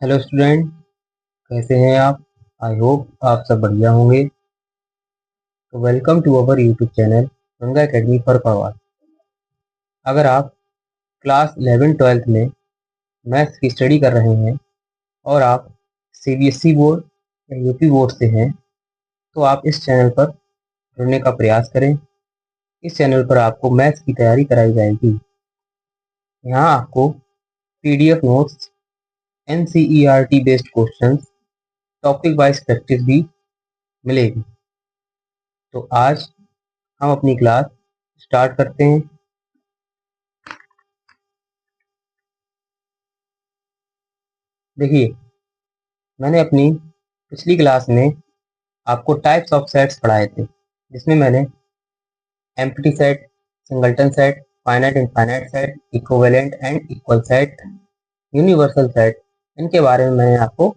Hello student, कैसे हैं आप। आई होप आप सब बढ़िया होंगे। तो welcome to our YouTube channel Ganga Academy for power. अगर आप क्लास 11-12 में मैथ्स की स्टडी कर रहे हैं और आप सीबीएसई बोर्ड या यूपी बोर्ड से हैं तो आप इस चैनल पर जुड़ने का प्रयास करें। इस चैनल पर आपको मैथ्स की तैयारी कराई जाएगी। यहाँ आपको PDF notes, NCERT based questions, topic wise practice भी मिलेगी। तो आज हम अपनी क्लास स्टार्ट करते हैं। देखिए, मैंने अपनी पिछली क्लास में आपको टाइप्स ऑफ सेट्स पढ़ाए थे, जिसमें मैंने empty set, singleton set, finite infinite set, equivalent and equal set, universal set, इनके बारे में मैंने आपको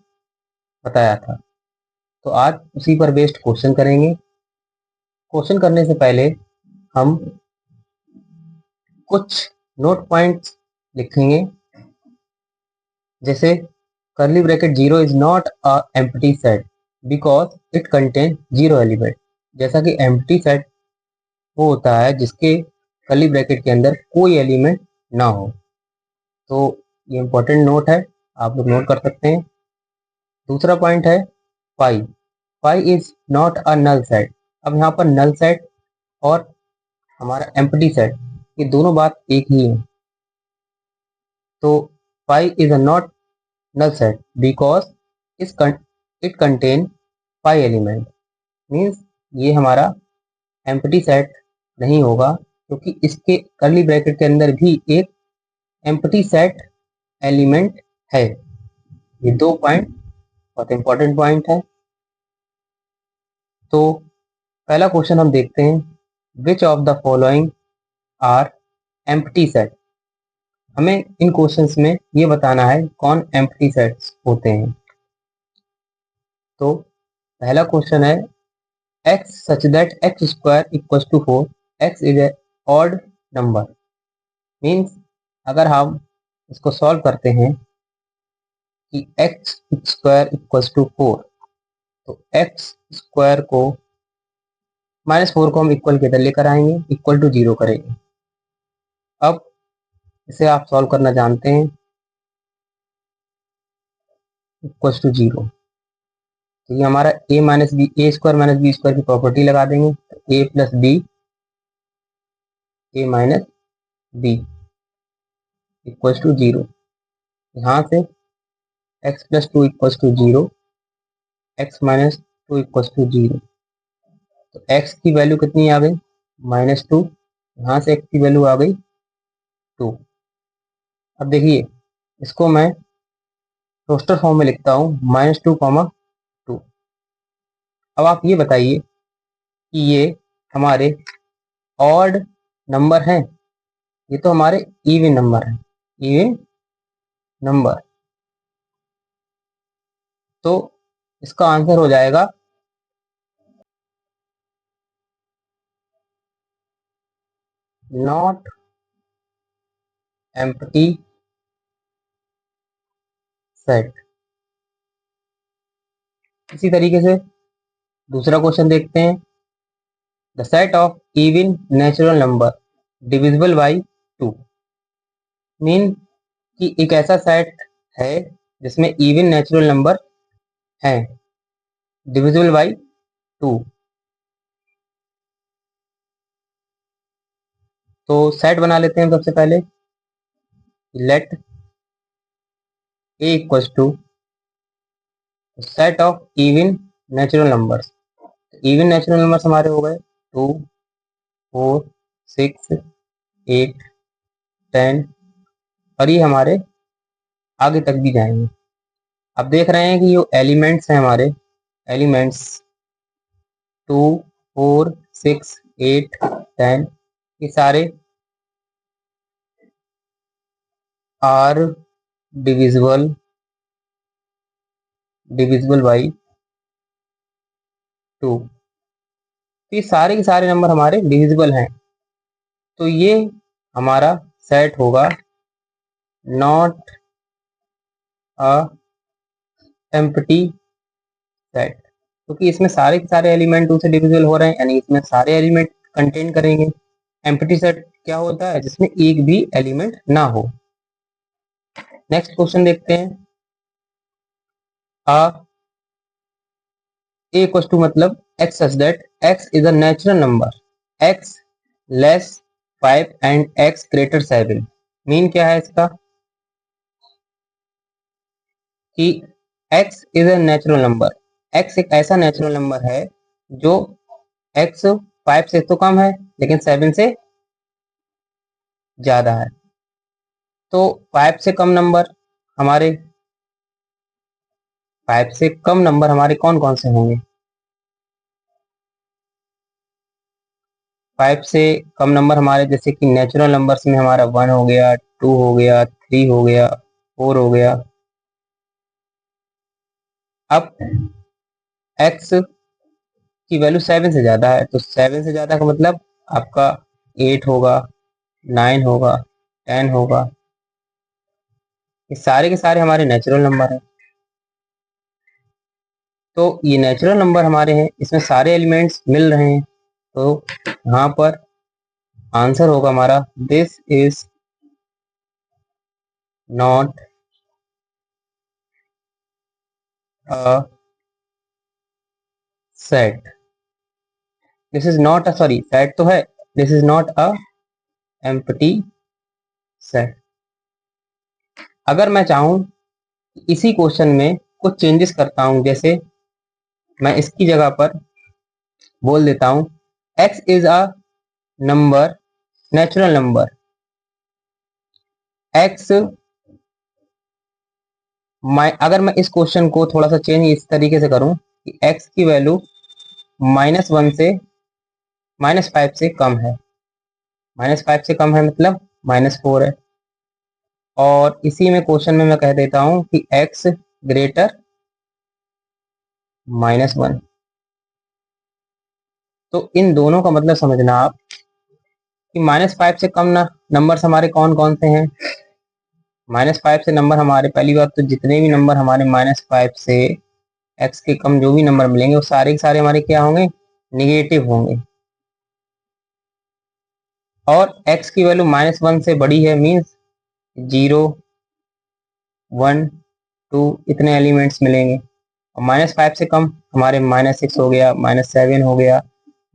बताया था। तो आज उसी पर बेस्ड क्वेश्चन करेंगे। क्वेश्चन करने से पहले हम कुछ नोट पॉइंट्स लिखेंगे, जैसे curly bracket 0 is not a empty set because it contains 0 element। जैसा कि empty set वो होता है जिसके curly bracket के अंदर कोई एलिमेंट ना हो। तो ये इंपॉर्टेंट नोट है, आप लोग नोट कर सकते हैं। दूसरा पॉइंट है pi. Pi is not a null set. अब यहाँ पर नल सेट और हमारा एम्प्टी सेट, ये दोनों बात एक ही है। तो pi is a not null set because it contain 5 element। Means ये हमारा एम्प्टी सेट नहीं होगा, क्योंकि इसके कर्ली ब्रैकेट के अंदर भी एक एम्प्टी सेट एलिमेंट है। ये दो पॉइंट बहुत इंपॉर्टेंट पॉइंट है। तो पहला क्वेश्चन हम देखते हैं, which of the following are empty set. हमें इन क्वेश्चंस में ये बताना है कौन एम्प्टी सेट्स होते हैं। तो पहला क्वेश्चन है x such that x square equals to 4, x is a odd number। Means अगर हम इसको सॉल्व करते हैं कि x स्क्वायर इक्वल्स टू 4, तो x स्क्वायर को -4 को हम इक्वल के इधर लेकर आएंगे, इक्वल टू 0 करेंगे। अब इसे आप सॉल्व करना जानते हैं, इक्वल्स टू 0। तो ये हमारा A square minus B square की प्रॉपर्टी लगा देंगे, तो A plus B, A minus B equals to 0। यहाँ से x plus 2 equals to 0, x minus 2 equals to 0। तो x की वैल्यू कितनी आ गई, -2। यहाँ से x की वैल्यू आ गई 2। अब देखिए, इसको मैं रोस्टर फॉर्म में लिखता हूँ, -2, 2। अब आप ये बताइए कि ये हमारे ऑड नंबर हैं, ये तो हमारे इवन नंबर हैं, इवन नंबर। तो इसका आंसर हो जाएगा नॉट एम्प्टी सेट। इसी तरीके से दूसरा क्वेश्चन देखते हैं, the set of even natural number divisible by 2। Mean कि एक ऐसा सेट है जिसमें इवन नेचुरल नंबर है, डिविजिबल बाई 2। तो सेट बना लेते हैं सबसे पहले, let A equals to set of even natural numbers. Even natural numbers हमारे हो गए 2, 4, 6, 8, 10, और ये हमारे आगे तक भी जाएंगे। अब देख रहे हैं कि ये एलिमेंट्स हैं हमारे, एलिमेंट्स 2, 4, 6, 8, 10, ये सारे आर डिविजिबल बाई 2। तो ये सारे के सारे नंबर हमारे डिविजिबल हैं, तो ये हमारा सेट होगा नॉट अ एम्प्टी सेट, क्योंकि इसमें सारे के सारे एलिमेंट 2 से डिविजिबल हो रहे हैं, यानी इसमें सारे एलिमेंट कंटेन करेंगे। एम्प्टी सेट क्या होता है? जिसमें एक भी एलिमेंट ना हो। नेक्स्ट क्वेश्चन देखते हैं। ए इक्वल टू मतलब x such that x is a natural number, x less 5 and x greater 7। Mean क्या है इसका? कि x is a natural number, x एक ऐसा नेचुरल नंबर है जो x 5 से तो कम है लेकिन 7 से ज्यादा है। तो 5 से कम नंबर हमारे 5 से कम नंबर हमारे कौन कौन से होंगे? 5 से कम नंबर हमारे जैसे कि नेचुरल नंबर्स में हमारा 1 हो गया, 2 हो गया, 3 हो गया, 4 हो गया। अब x की वैल्यू 7 से ज्यादा है, तो 7 से ज्यादा का मतलब आपका 8 होगा, 9 होगा, 10 होगा। ये सारे के सारे हमारे नेचुरल नंबर हैं। तो ये नेचुरल नंबर हमारे हैं, इसमें सारे एलिमेंट्स मिल रहे हैं, तो यहाँ पर आंसर होगा हमारा this is not a set. This is not a, sorry set तो है, this is not a empty set. अगर मैं चाहूं इसी क्वेश्चन में कुछ चेंजेस करता हूं, जैसे मैं इसकी जगह पर बोल देता हूं x is a number, natural number, x अगर मैं इस क्वेश्चन को थोड़ा सा चेंज इस तरीके से करूं कि x की वैल्यू -1 से -5 से कम है, -5 से कम है मतलब -4 है। और इसी में क्वेश्चन में मैं कह देता हूं कि x ग्रेटर -1। तो इन दोनों का मतलब समझना आप कि -5 से कम नंबर्स हमारे कौन कौन से हैं। -5 से नंबर हमारे, पहली बात तो जितने भी नंबर हमारे -5 से x के कम जो भी नंबर मिलेंगे वो सारे के सारे हमारे क्या होंगे? निगेटिव होंगे। और x की वैल्यू -1 से बड़ी है मीन्स 0, 1, 2 इतने एलिमेंट्स मिलेंगे। और -5 से कम हमारे -6 हो गया, -7 हो गया,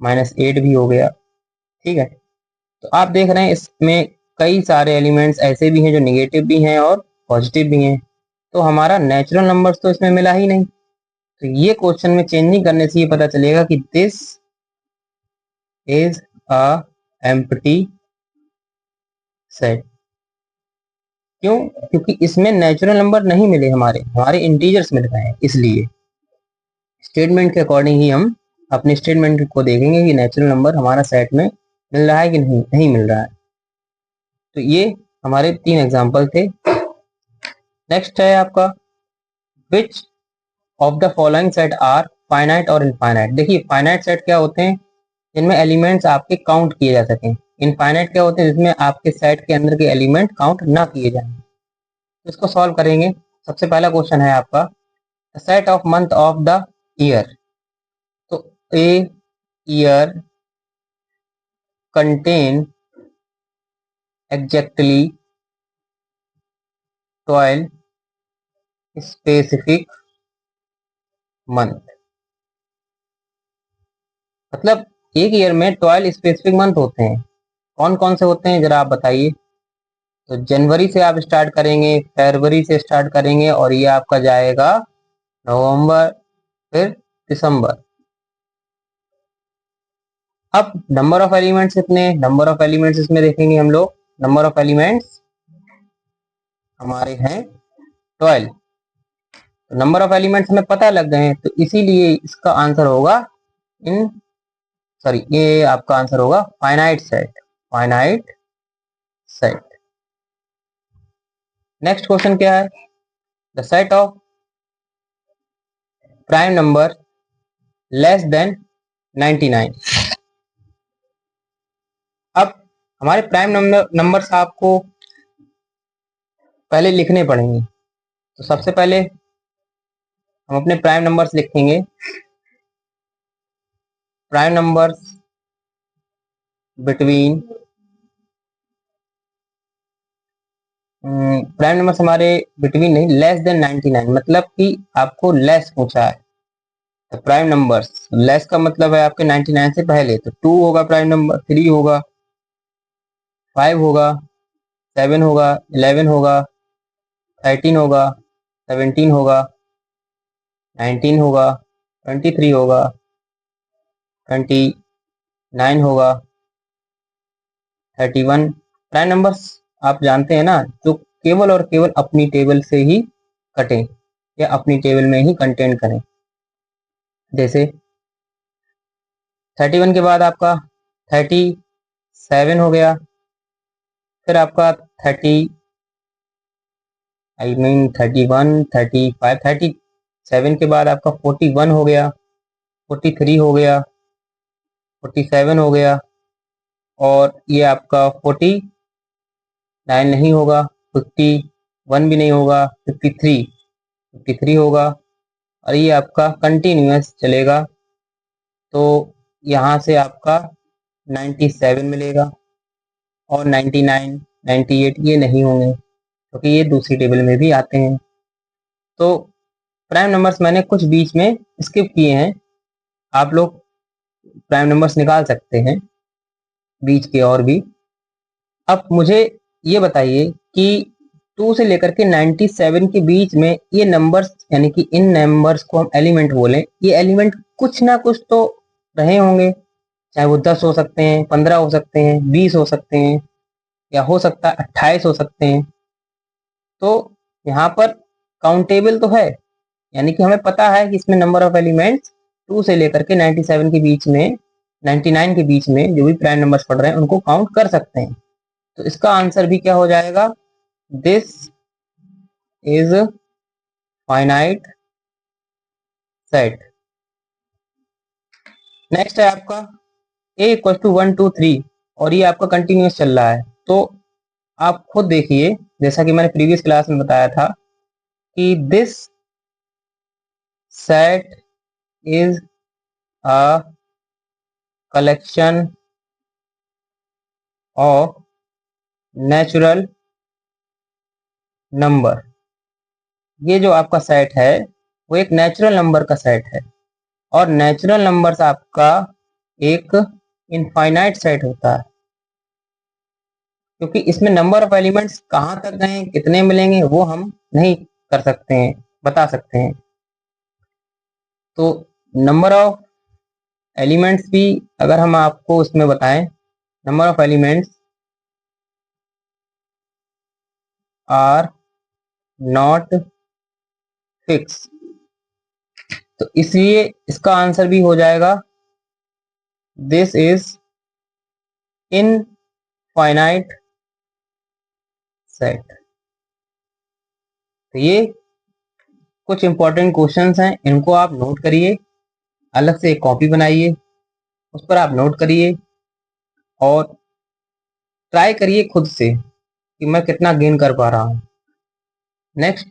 -8 भी हो गया। ठीक है, तो आप देख रहे हैं इसमें कई सारे एलिमेंट्स ऐसे भी हैं जो निगेटिव भी हैं और पॉजिटिव भी हैं। तो हमारा नेचुरल नंबर्स तो इसमें मिला ही नहीं। तो ये क्वेश्चन में चेंजिंग करने से ये पता चलेगा कि this is a empty set. क्यों? क्योंकि इसमें नेचुरल नंबर नहीं मिले, हमारे हमारे इंटीजर्स मिल रहे हैं। इसलिए स्टेटमेंट के अकॉर्डिंग ही हम अपने स्टेटमेंट को देखेंगे कि नेचुरल नंबर हमारा सेट में मिल रहा है कि नहीं मिल रहा है। तो ये हमारे 3 एग्जाम्पल थे। नेक्स्ट है आपका which of the following set are finite और इनफाइनाइट। देखिए फाइनाइट सेट क्या होते हैं? जिनमें एलिमेंट्स आपके काउंट किए जा सकें। इनफाइनाइट क्या होते हैं? जिसमें आपके सेट के अंदर के एलिमेंट काउंट ना किए जाएं। तो इसको सॉल्व करेंगे। सबसे पहला क्वेश्चन है आपका set of month of the year. तो a year contain exactly 12 specific month. मतलब एक ईयर में 12 स्पेसिफिक मंथ होते हैं। कौन कौन से होते हैं जरा आप बताइए। तो जनवरी से आप स्टार्ट करेंगे, फरवरी से स्टार्ट करेंगे और ये आपका जाएगा नवंबर, फिर दिसंबर। अब नंबर ऑफ एलिमेंट्स कितने? नंबर ऑफ एलिमेंट्स इसमें देखेंगे हम लोग। नंबर ऑफ एलिमेंट्स हमारे हैं 12। तो नंबर ऑफ एलिमेंट्स हमें पता लग गए हैं, तो इसीलिए इसका आंसर होगा इन सॉरी ये आपका आंसर होगा finite set. Finite set. Next question क्या है? The set of prime number less than 99। अब हमारे प्राइम नंबर्स आपको पहले लिखने पड़ेंगे। तो सबसे पहले हम अपने प्राइम नंबर्स लिखेंगे। Prime numbers between prime numbers हमारे बिटवीन नहीं, लेस देन 99, मतलब कि आपको लेस पूछा है। तो प्राइम नंबर्स लेस का मतलब है आपके 99 से पहले, तो 2 होगा प्राइम नंबर, 3 होगा, 5 होगा, 7 होगा, 11 होगा, 13 होगा, 17 होगा, 19 होगा, 23 होगा, 29 होगा, 31। प्राइम नंबर्स आप जानते हैं ना, जो केवल और केवल अपनी टेबल से ही कटें या अपनी टेबल में ही कंटेंट करें। जैसे 31 के बाद आपका 37 हो गया, फिर आपका 31, 35, 37 के बाद आपका 41 हो गया, 43 हो गया, 47 हो गया, और ये आपका 49 नहीं होगा, 51 भी नहीं होगा, 53 होगा, और ये आपका कंटिन्यूअस चलेगा। तो यहाँ से आपका 97 मिलेगा, और 99, 98 ये नहीं होंगे क्योंकि ये दूसरी टेबल में भी आते हैं। तो प्राइम नंबर्स मैंने कुछ बीच में स्किप किए हैं, आप लोग प्राइम नंबर्स निकाल सकते हैं बीच के और भी। अब मुझे ये बताइए कि 2 से लेकर के 97 के बीच में ये नंबर्स, यानी कि इन नंबर्स को हम एलिमेंट बोलें, ये एलिमेंट कुछ ना कुछ तो रहे होंगे, चाहे वो 10 हो सकते हैं, 15 हो सकते हैं, 20 हो सकते हैं, या हो सकता है 28 हो सकते हैं। तो यहाँ पर काउंटेबल तो है, यानी कि हमें पता है कि इसमें नंबर ऑफ एलिमेंट्स 2 से लेकर के 97 के बीच में, 99 के बीच में जो भी प्राइम नंबर्स पढ़ रहे हैं उनको काउंट कर सकते हैं। तो इसका आंसर भी क्या हो जाएगा, this is finite set. Next है आपका a इक्वल टू 1 2 3, और ये आपका कंटिन्यूस चल रहा है। तो आप खुद देखिए, जैसा कि मैंने प्रीवियस क्लास में बताया था कि this set is a collection of natural number. ये जो आपका सेट है वो एक नेचुरल नंबर का सेट है, और नेचुरल नंबर्स आपका एक इनफाइनाइट सेट होता है, क्योंकि इसमें नंबर ऑफ एलिमेंट्स कहाँ तक गए, कितने मिलेंगे, वो हम नहीं कर सकते हैं, बता सकते हैं। तो नंबर ऑफ एलिमेंट्स भी अगर हम आपको उसमें बताएं, number of elements are not fix, तो इसलिए इसका आंसर भी हो जाएगा दिस इज इनफाइनाइट सेट। तो ये कुछ इंपॉर्टेंट क्वेश्चंस हैं, इनको आप नोट करिए, अलग से एक कॉपी बनाइए, उस पर आप नोट करिए और ट्राई करिए खुद से कि मैं कितना गेन कर पा रहा हूँ। नेक्स्ट,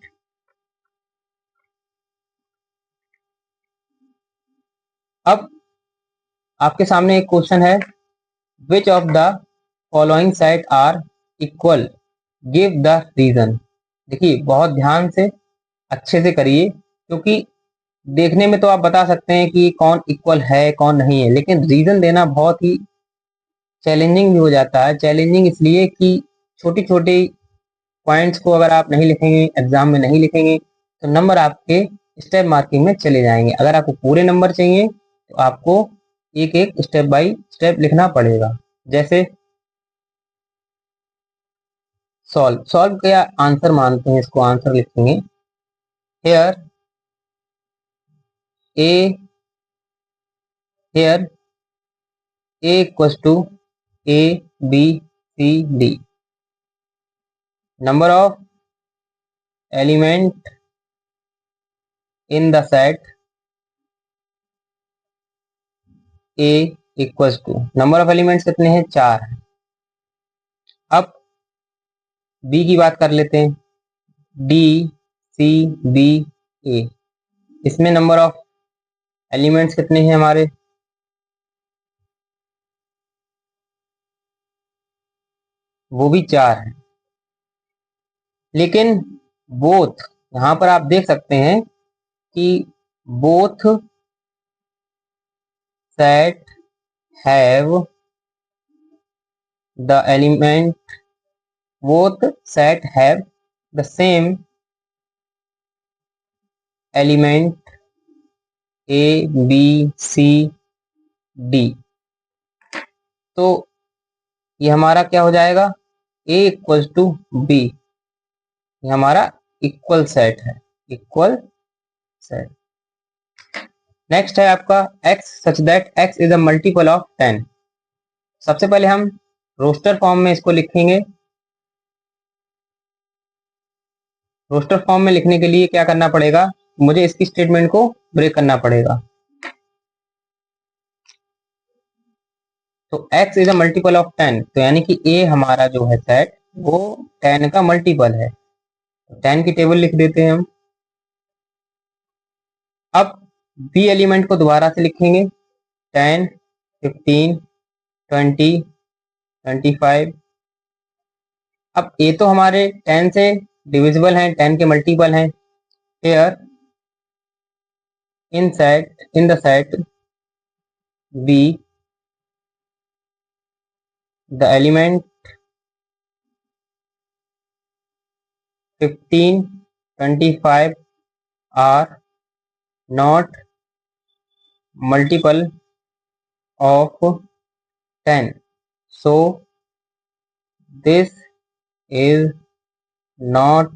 अब आपके सामने एक क्वेश्चन है, which of the following set are equal, give the reason. देखिए बहुत ध्यान से अच्छे से करिए, क्योंकि देखने में तो आप बता सकते हैं कि कौन इक्वल है कौन नहीं है, लेकिन रीजन देना बहुत ही चैलेंजिंग भी हो जाता है। चैलेंजिंग इसलिए कि छोटी छोटी पॉइंट्स को अगर आप नहीं लिखेंगे, एग्जाम में नहीं लिखेंगे, तो नंबर आपके स्टेप मार्किंग में चले जाएंगे। अगर आपको पूरे नंबर चाहिए तो आपको एक एक स्टेप बाय स्टेप लिखना पड़ेगा। जैसे सॉल्व, सॉल्व का आंसर मानते हैं, इसको आंसर लिखेंगे here A, here A equals to A B C D, number of element in the set A equals to, number of elements कितने हैं, 4। अब B की बात कर लेते हैं, D C B A, इसमें नंबर ऑफ एलिमेंट्स कितने हैं हमारे, वो भी 4 हैं। लेकिन बोथ, यहां पर आप देख सकते हैं कि both set have the element, both set have the same element A, B, C, D। तो ये हमारा क्या हो जाएगा, A इक्वल टू B, ये हमारा इक्वल सेट है, इक्वल सेट। नेक्स्ट है आपका x such that x is a multiple of 10। सबसे पहले हम रोस्टर फॉर्म में इसको लिखेंगे। रोस्टर फॉर्म में लिखने के लिए क्या करना पड़ेगा, मुझे इसकी स्टेटमेंट को ब्रेक करना पड़ेगा। तो x is a multiple of 10, तो यानी कि a हमारा जो है सेट वो 10 का मल्टीपल है। 10 की टेबल लिख देते हैं हम। अब b एलिमेंट को दोबारा से लिखेंगे, 10, 15, 20, 25। अब a तो हमारे 10 से डिविजिबल हैं, 10 के मल्टीपल हैं। Here in the set b the element 15, 25 are not multiple of 10, so this is not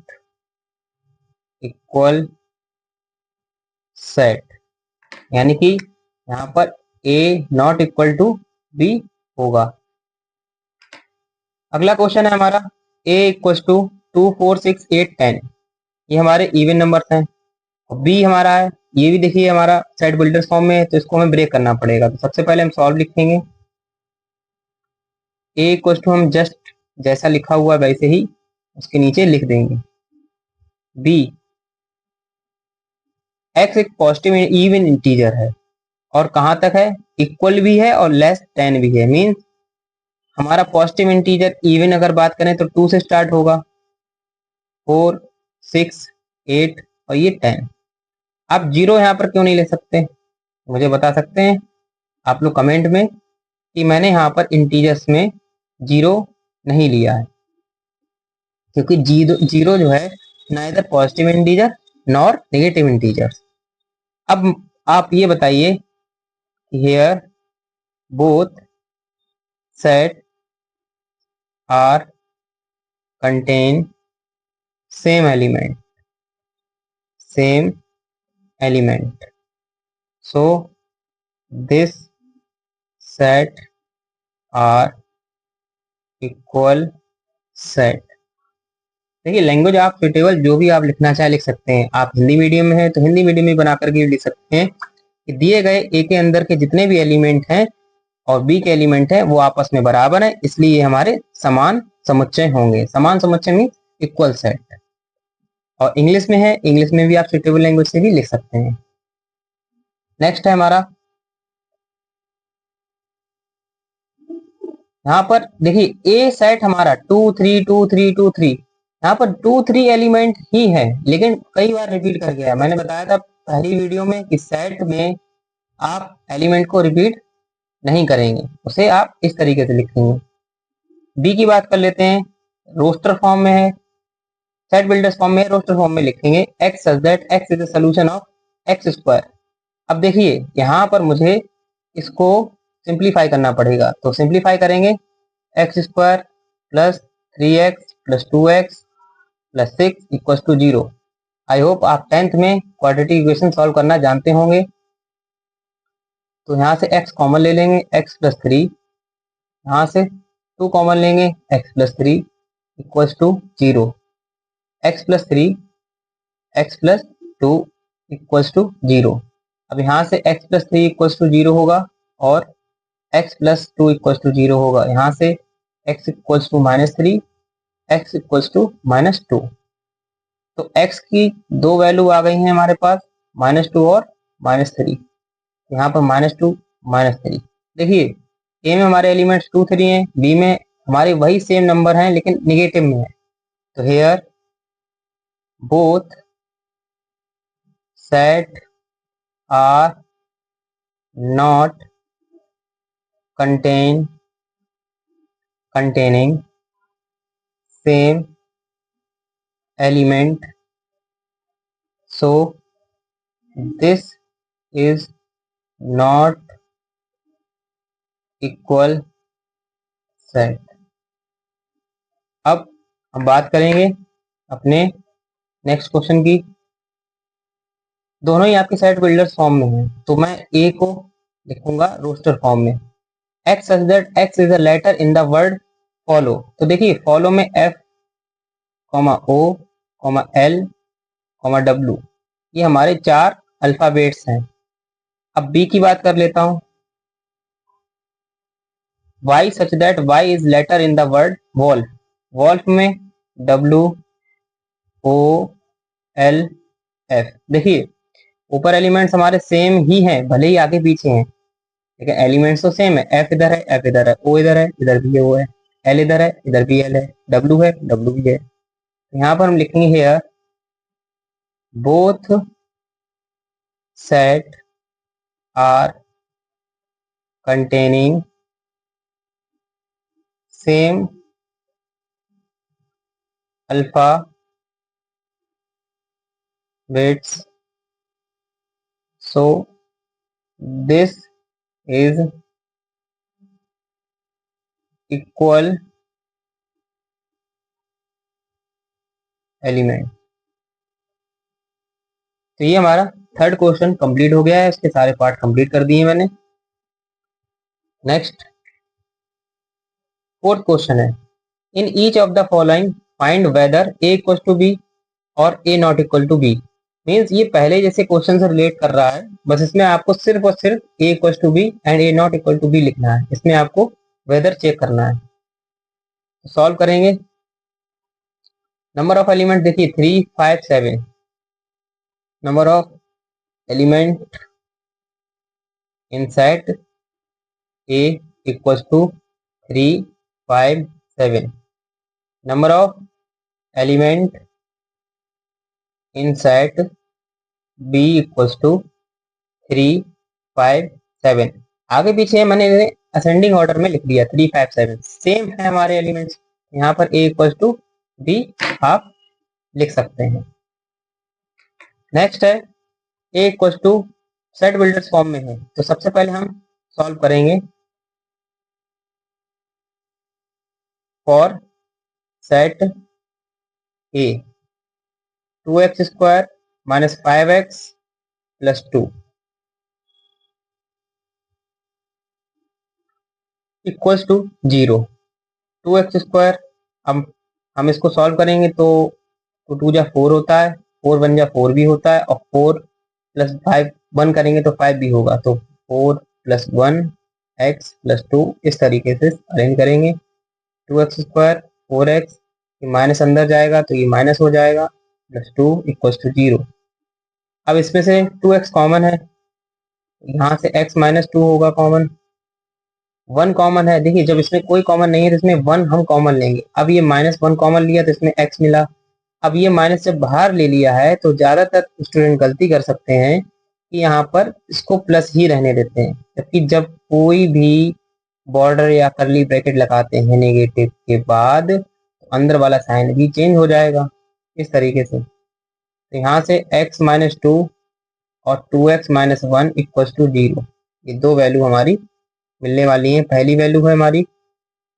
equal set। यानी कि यहाँ पर a not equal to b होगा। अगला क्वेश्चन है हमारा a इक्वल टू 2, 4, 6, 8, 10, ये हमारे इवन नंबर्स हैं। और b हमारा है, ये भी देखिए हमारा सेट बिल्डर्स फॉर्म में है, तो इसको हमें ब्रेक करना पड़ेगा। तो सबसे पहले हम सॉल्व लिखेंगे। a इक्वल टू हम जस्ट जैसा लिखा हुआ है वैसे ही उसके नीचे लिख देंगे। b, x एक पॉजिटिव इवन इंटीजर है और कहाँ तक है, इक्वल भी है और लेस 10 भी है। मीन्स हमारा पॉजिटिव इंटीजर इवन अगर बात करें तो 2 से स्टार्ट होगा, 4, 6, 8 और ये 10। आप 0 यहाँ पर क्यों नहीं ले सकते, मुझे बता सकते हैं आप लोग कमेंट में कि मैंने यहाँ पर इंटीजर्स में 0 नहीं लिया है, क्योंकि 0 जो है neither positive integer nor negative integer. अब आप ये बताइए, here both set are contain same element, so this set are equal set। देखिए लैंग्वेज आप सुटेबल जो भी आप लिखना चाहे लिख सकते हैं। आप हिंदी मीडियम में है तो हिंदी मीडियम में बना करके लिख सकते हैं कि दिए गए ए के अंदर के जितने भी एलिमेंट हैं और बी के एलिमेंट है वो आपस में बराबर है, इसलिए ये हमारे समान समुच्चय होंगे। समान समुच्चय मीन इक्वल सेट। और इंग्लिश में है, इंग्लिश में भी आप सुटेबल लैंग्वेज से भी लिख सकते हैं। नेक्स्ट है हमारा, यहाँ पर देखिए ए सेट हमारा 2, 3, 2, 3, 2, 3, यहाँ पर 2, 3 एलिमेंट ही है लेकिन कई बार रिपीट कर गया। मैंने बताया था पहली वीडियो में कि सेट में आप एलिमेंट को रिपीट नहीं करेंगे, उसे आप इस तरीके से लिखेंगे। बी की बात कर लेते हैं, रोस्टर फॉर्म में है, सेट बिल्डर्स फॉर्म में, रोस्टर फॉर्म में लिखेंगे x such that x is the solution of x square. अब देखिए यहाँ पर मुझे इसको सिंप्लीफाई करना पड़ेगा, तो सिंप्लीफाई करेंगे x square plus 3x plus 2x plus 6 equal to 0। I hope आप 10th में क्वाड्रेटिक इक्वेशन सॉल्व करना जानते होंगे। तो यहाँ से x कॉमन ले लेंगे, x प्लस 3, यहाँ से 2 कॉमन लेंगे, x plus 3 equal to 0। x plus 3 x plus 2 equals to 0। अब यहाँ से x प्लस 3 इक्वल्स टू 0 होगा और x प्लस 2 इक्वल्स टू 0 होगा। यहाँ से x equals to -3, x equals to -2। तो x की दो वैल्यू आ गई हैं हमारे पास, -2 और -3, यहाँ पर -2 -3। देखिए ए में हमारे एलिमेंट्स 2 3 हैं, बी में हमारे वही सेम नंबर हैं लेकिन निगेटिव में है, तो here both set are not containing same element, so this is not equal set। अब हम बात करेंगे अपने नेक्स्ट क्वेश्चन की। दोनों ही आपके सेट बिल्डर्स फॉर्म में हैं, तो मैं ए को लिखूंगा रोस्टर फॉर्म में। X such that x is a letter in the word follow. तो देखिए फॉलो में एफ ओ एल डब्ल्यू, ये हमारे 4 अल्फाबेट्स हैं। अब बी की बात कर लेता हूं। Y such that y is letter in the word wolf. Wolf में WOLF। देखिए ऊपर एलिमेंट्स हमारे सेम ही हैं, भले ही आगे पीछे हैं, लेकिन एलिमेंट्स तो सेम है। एफ इधर है, एफ इधर है, ओ इधर है, इधर भी ओ है, एल इधर है, इधर भी एल है, डब्ल्यू है, डब्ल्यू भी है। यहाँ पर हम लिखेंगे here both set are containing same alphabets, so this is equal element. तो ये हमारा थर्ड क्वेश्चन कंप्लीट हो गया है, इसके सारे पार्ट कंप्लीट कर दिए मैंने। नेक्स्ट फोर्थ क्वेश्चन है, in each of the following find whether A equal to B और A not equal to B. Means ये पहले जैसे क्वेश्चन से रिलेट कर रहा है, बस इसमें आपको सिर्फ और सिर्फ A equal to B and A not equal to B लिखना है। इसमें आपको वेदर चेक करना है। तो सॉल्व करेंगे। नंबर ऑफ एलिमेंट देखिए 3 5 7। Number of element in set A equal to 3 5 7। Number of element in set B equal to 3 5 7। आगे पीछे मैंने असेंडिंग ऑर्डर में लिख दिया 3 5 7, सेम है हमारे एलिमेंट्स। यहाँ पर ए इक्वल टू बी आप लिख सकते हैं। नेक्स्ट है A equal to set builders form में है, तो सबसे पहले हम सॉल्व करेंगे for set A 2x² - 5x + 2 equals to 0। 2x², हम इसको सॉल्व करेंगे तो 2 जा 4 होता है, 4 1 जा 4 भी होता है, और 4 + 5 1 करेंगे तो 5 भी होगा, तो 4 + 1 x + 2 इस तरीके से अरेंज करेंगे। 2x² 4x, ये माइनस अंदर जाएगा तो ये माइनस हो जाएगा, +2 = 0। अब इसमें से 2x कॉमन है, यहाँ से x - 2 होगा कॉमन। 1 कॉमन है, देखिए जब इसमें कोई कॉमन नहीं है तो इसमें 1 हम कॉमन लेंगे। अब ये -1 कॉमन लिया तो इसमें x मिला। अब ये माइनस जब बाहर ले लिया है तो ज़्यादातर स्टूडेंट गलती कर सकते हैं कि यहाँ पर इसको प्लस ही रहने देते हैं, जबकि जब कोई भी बॉर्डर या करली ब्रैकेट लगाते हैं नेगेटिव के बाद, तो अंदर वाला साइन भी चेंज हो जाएगा इस तरीके से। तो यहाँ से x - 2 और 2x - 1 = 0, ये दो वैल्यू हमारी मिलने वाली है। पहली वैल्यू है हमारी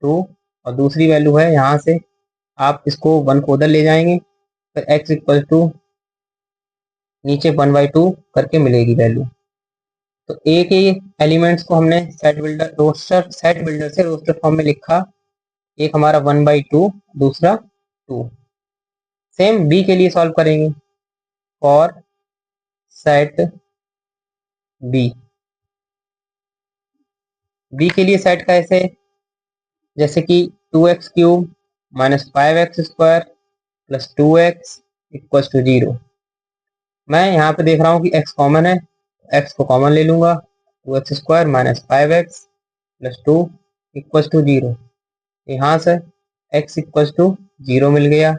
2 और दूसरी वैल्यू है, यहाँ से आप इसको 1 को उधर ले जाएंगे, फिर x = नीचे 1/2 करके मिलेगी वैल्यू। तो ए के एलिमेंट्स को हमने सेट बिल्डर से रोस्टर फॉर्म में लिखा। एक हमारा 1/2, दूसरा 2। सेम बी के लिए सॉल्व करेंगे फॉर सेट बी के लिए सेट कैसे, जैसे कि 2x³ - 5x² + 2x = 0। मैं यहाँ पे देख रहा हूँ कि x कॉमन है, x को कॉमन ले लूंगा, 2x² minus 5x plus 2 equal to 0। यहाँ से x इक्वल टू 0 मिल गया।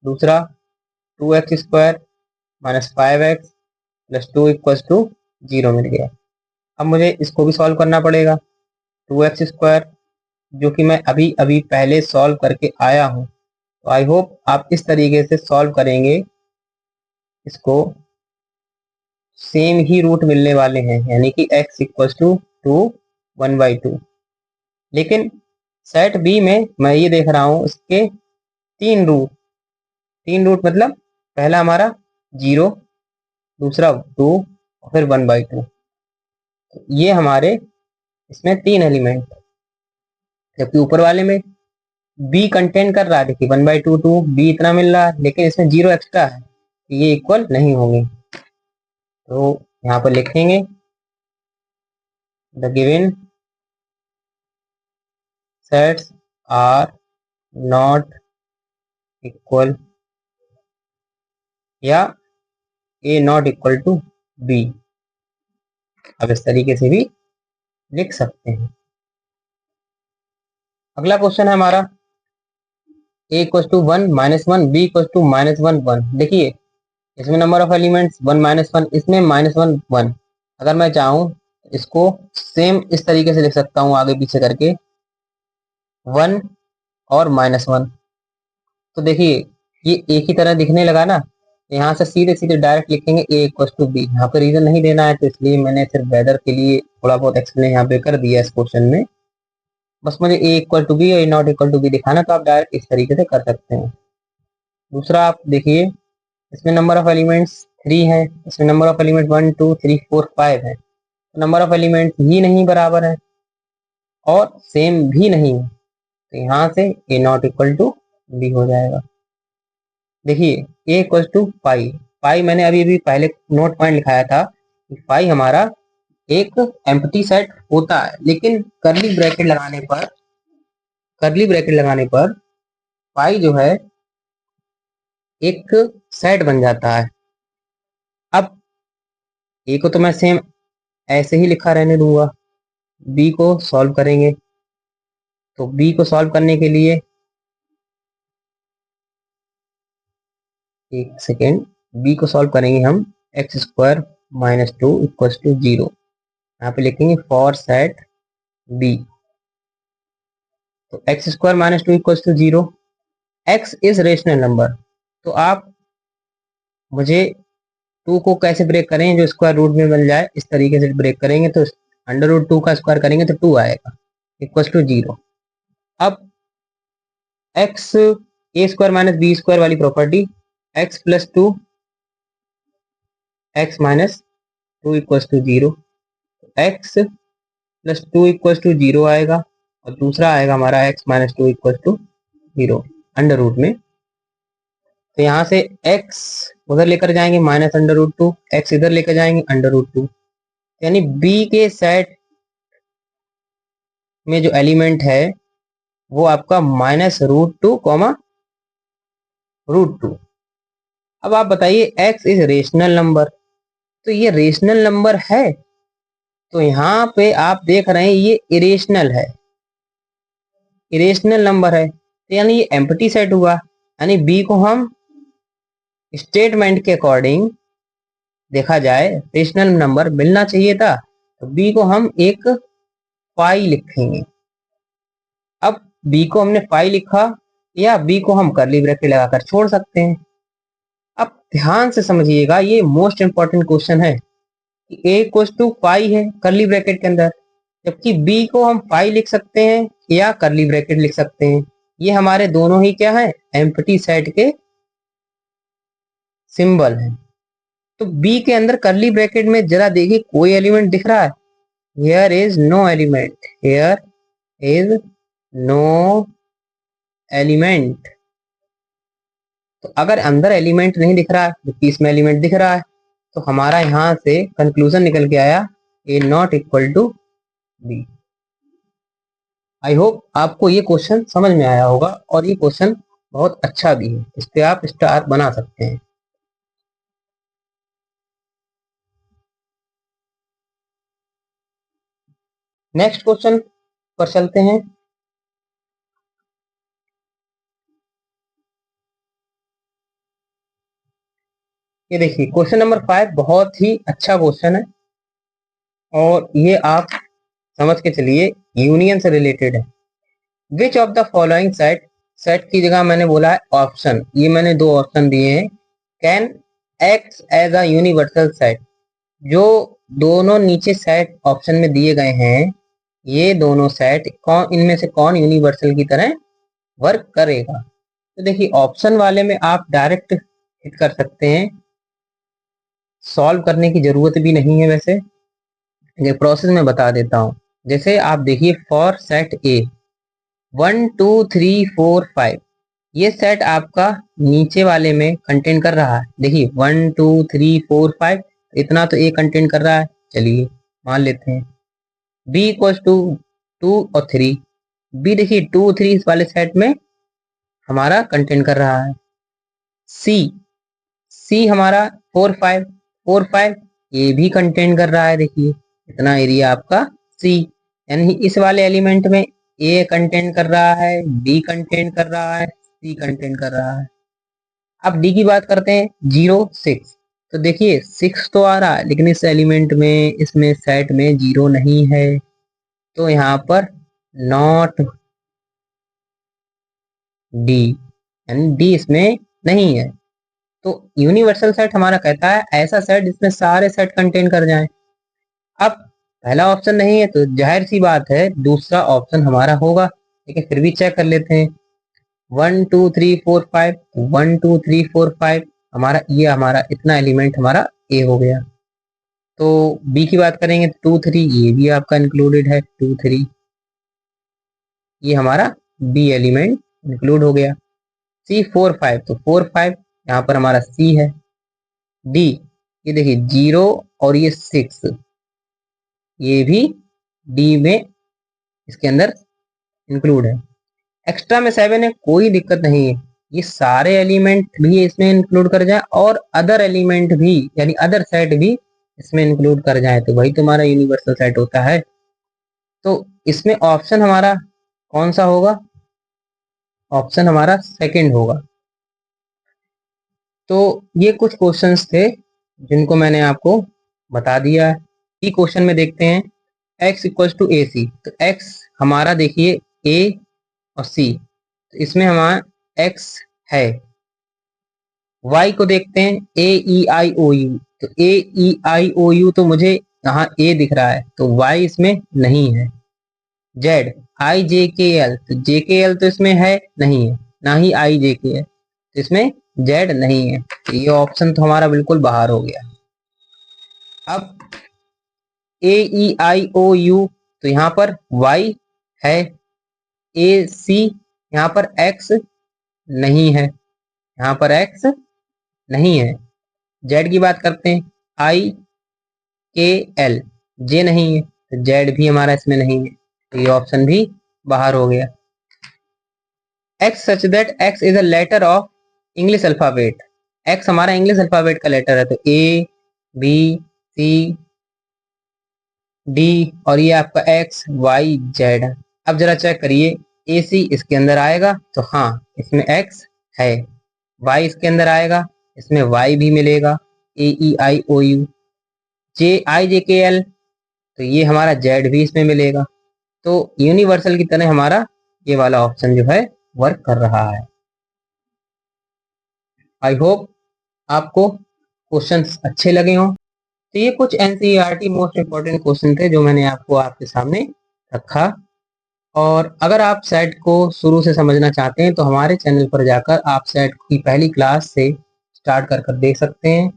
दूसरा 2x² minus 5x plus 2 equal to 0 मिल गया। अब मुझे इसको भी सॉल्व करना पड़ेगा। 2x² जो कि मैं अभी अभी पहले सॉल्व करके आया हूँ, तो आई होप आप इस तरीके से सॉल्व करेंगे, इसको सेम ही रूट मिलने वाले हैं, यानी कि x इक्वल टू 1/2। लेकिन सेट बी में मैं ये देख रहा हूँ इसके तीन रूट मतलब पहला हमारा 0, दूसरा 2 और फिर 1/2। तो ये हमारे इसमें 3 एलिमेंट, जबकि ऊपर वाले में बी कंटेन कर रहा है, देखिए 1/2 2 बी इतना मिल रहा है, लेकिन इसमें 0 एक्स्ट्रा है, ये इक्वल नहीं होंगे। तो यहाँ पर लिखेंगे the given sets are not equal या A not equal to B. अब इस तरीके से भी लिख सकते हैं। अगला क्वेश्चन है हमारा a equal to 1 -1 b equal to -1 1। देखिए इसमें नंबर ऑफ एलिमेंट्स 1 -1, इसमें -1 1। अगर मैं चाहूँ इसको सेम इस तरीके से लिख सकता हूँ, आगे पीछे करके 1 और -1। तो देखिए ये एक ही तरह दिखने लगा ना, यहाँ से सीधे सीधे डायरेक्ट लिखेंगे a इक्वल टू बी। यहाँ पे रीजन नहीं देना है, तो इसलिए मैंने सिर्फ वेदर के लिए थोड़ा बहुत एक्सप्लेन यहाँ पे कर दिया इस क्वेश्चन में। बस मुझे a इक्वल टू बी और a not equal to B दिखाना, तो आप डायरेक्ट इस तरीके से कर सकते हैं। दूसरा आप देखिए इसमें नंबर ऑफ एलिमेंट्स 3 है, इसमें नंबर ऑफ एलिमेंट 1 2 3 4 5 है। तो नंबर ऑफ एलिमेंट ही नहीं बराबर है और सेम भी नहीं है, तो यहाँ से a not equal to B हो जाएगा। देखिए a equal to pi, pi मैंने अभी अभी पहले नोट पॉइंट लिखाया था कि पाई हमारा एक एम्प्टी सेट होता है, लेकिन करली ब्रैकेट लगाने पर पाई जो है एक सेट बन जाता है। अब ए को तो मैं सेम ऐसे ही लिखा रहने दूंगा, बी को सॉल्व करेंगे। तो बी को सॉल्व करने के लिए एक सेकेंड, बी को सॉल्व करेंगे हम x² माइनस 2 इक्वल टू 0। यहाँ पे लिखेंगे फॉर सेट बी। तो x² minus 2 equal to 0, x is rational number. तो आप मुझे 2 को कैसे ब्रेक करें जो स्क्वायर रूट में मिल जाए, इस तरीके से ब्रेक करेंगे। तो √2 का स्क्वायर करेंगे तो 2 आएगा इक्वल टू 0। अब x a² माइनस b² वाली property, x plus 2 x minus 2 equal to 0, x plus 2 equal to 0 आएगा और दूसरा आएगा हमारा x minus 2 equal to 0 under root में। तो यहाँ से x उधर लेकर जाएंगे -√2, x इधर लेकर जाएंगे √2, यानी b के सेट में जो एलिमेंट है वो आपका -√2, √2। अब आप बताइए x इज रेशनल नंबर, तो ये रेशनल नंबर है। तो यहाँ पे आप देख रहे हैं ये इरेशनल है, इरेशनल नंबर है, तो यानी ये एम्प्टी सेट हुआ। यानी बी को हम स्टेटमेंट के अकॉर्डिंग देखा जाए रेशनल नंबर मिलना चाहिए था, तो बी को हम एक पाई लिखेंगे। अब बी को हमने पाई लिखा, या बी को हम करली ब्रैकेट लगाकर छोड़ सकते हैं। अब ध्यान से समझिएगा, ये मोस्ट इंपॉर्टेंट क्वेश्चन है कि a इक्वल टू पाई है करली ब्रैकेट के अंदर, जबकि b को हम पाई लिख सकते हैं या करली ब्रैकेट लिख सकते हैं। ये हमारे दोनों ही क्या है, एम्प्टी सेट के सिंबल है। तो b के अंदर करली ब्रैकेट में जरा देखिए कोई एलिमेंट दिख रहा है? Here is no element, here is no element. तो अगर अंदर एलिमेंट नहीं दिख रहा है जबकि इसमें एलिमेंट दिख रहा है, तो हमारा यहाँ से कंक्लूजन निकल के आया a not equal to B. I hope आपको ये क्वेश्चन समझ में आया होगा, और ये क्वेश्चन बहुत अच्छा भी है, इस पे आप स्टार बना सकते हैं। नेक्स्ट क्वेश्चन पर चलते हैं। ये देखिए क्वेश्चन नंबर 5 बहुत ही अच्छा क्वेश्चन है और ये आप समझ के चलिए यूनियन से रिलेटेड है। Which of the following set, set की जगह मैंने बोला है ऑप्शन, ये मैंने दो ऑप्शन दिए हैं। Can act as a universal set, जो दोनों नीचे सेट ऑप्शन में दिए गए हैं, ये दोनों सेट कौन, इनमें से कौन यूनिवर्सल की तरह वर्क करेगा। तो देखिए ऑप्शन वाले में आप डायरेक्ट हिट कर सकते हैं, सॉल्व करने की जरूरत भी नहीं है। वैसे ये प्रोसेस में बता देता हूँ। जैसे आप देखिए फॉर सेट ए 1 2 3 4 5, ये सेट आपका नीचे वाले में कंटेन कर रहा है। देखिए 1 2 3 4 5, इतना तो ए कंटेन कर रहा है, चलिए मान लेते हैं। बी इक्वल्स टू 2 और 3, बी देखिए 2 3 इस वाले सेट में हमारा कंटेन कर रहा है। सी, सी हमारा 4 5 4 5, ये भी कंटेन कर रहा है। देखिए इतना एरिया आपका सी, यानी इस वाले एलिमेंट में ए कंटेन कर रहा है, बी कंटेन कर रहा है, सी कंटेन कर रहा है। अब डी की बात करते हैं 0 6, तो देखिए 6 तो आ रहा है लेकिन इस एलिमेंट में, इसमें सेट में 0 नहीं है, तो यहाँ पर नॉट डी, यानी डी इसमें नहीं है। तो यूनिवर्सल सेट हमारा कहता है ऐसा सेट जिसमें सारे सेट कंटेन कर जाएं। अब पहला ऑप्शन नहीं है तो जाहिर सी बात है दूसरा ऑप्शन हमारा होगा, लेकिन फिर भी चेक कर लेते हैं। 1 2 3 4 5, 1 2 3 4 5 हमारा, ये हमारा इतना एलिमेंट हमारा ए हो गया। तो बी की बात करेंगे तो 2 3, ये भी आपका इंक्लूडेड है 2 3, ये हमारा बी एलिमेंट इंक्लूड हो गया। सी 4 5, तो 4 5 यहाँ पर हमारा सी है। डी, ये देखिए 0 और ये 6, ये भी डी में इसके अंदर इंक्लूड है। एक्स्ट्रा में 7 है, कोई दिक्कत नहीं है, ये सारे एलिमेंट भी इसमें इंक्लूड कर जाए और अदर एलिमेंट भी, यानी अदर सेट भी इसमें इंक्लूड कर जाए, तो वही तुम्हारा यूनिवर्सल सेट होता है। तो इसमें ऑप्शन हमारा कौन सा होगा, ऑप्शन हमारा सेकंड होगा। तो ये कुछ क्वेश्चंस थे जिनको मैंने आपको बता दिया है। ई क्वेश्चन में देखते हैं x इक्वल्स टू ए सी, तो x हमारा देखिए a और c, तो इसमें हमारा x है। y को देखते हैं a e i o u, तो a e i o u तो मुझे यहाँ a दिख रहा है, तो y इसमें नहीं है। z i j k l, तो j k l तो इसमें है नहीं है, ना ही i j k l, तो इसमें z नहीं है, तो ये ऑप्शन तो हमारा बिल्कुल बाहर हो गया। अब ए ई आई ओ यू, तो यहाँ पर y है, ए सी यहाँ पर x नहीं है, यहाँ पर x नहीं है। z की बात करते हैं आई के एल, जे नहीं है, तो z भी हमारा इसमें नहीं है, तो ये ऑप्शन भी बाहर हो गया। x such that x is a letter of English alphabet, x हमारा इंग्लिश अल्फाबेट का लेटर है, तो ए बी सी डी और ये आपका एक्स वाई जेड। अब जरा चेक करिए ए सी इसके अंदर आएगा तो हाँ इसमें एक्स है, वाई इसके अंदर आएगा इसमें वाई भी मिलेगा, ए ई आई ओ यू, जे आई जे के एल, तो ये हमारा जेड भी इसमें मिलेगा। तो यूनिवर्सल की तरह हमारा ये वाला ऑप्शन जो है वर्क कर रहा है। आई होप आपको क्वेश्चंस अच्छे लगे हों। तो ये कुछ एनसीईआरटी मोस्ट इम्पोर्टेंट क्वेश्चन थे जो मैंने आपको आपके सामने रखा। और अगर आप सेट को शुरू से समझना चाहते हैं तो हमारे चैनल पर जाकर आप सेट की पहली क्लास से स्टार्ट कर देख सकते हैं।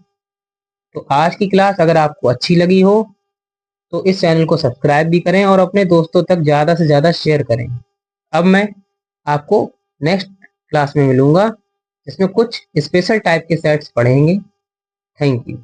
तो आज की क्लास अगर आपको अच्छी लगी हो तो इस चैनल को सब्सक्राइब भी करें और अपने दोस्तों तक ज़्यादा से ज़्यादा शेयर करें। अब मैं आपको नेक्स्ट क्लास में मिलूंगा जिसमें कुछ स्पेशल टाइप के सेट्स पढ़ेंगे। Thank you.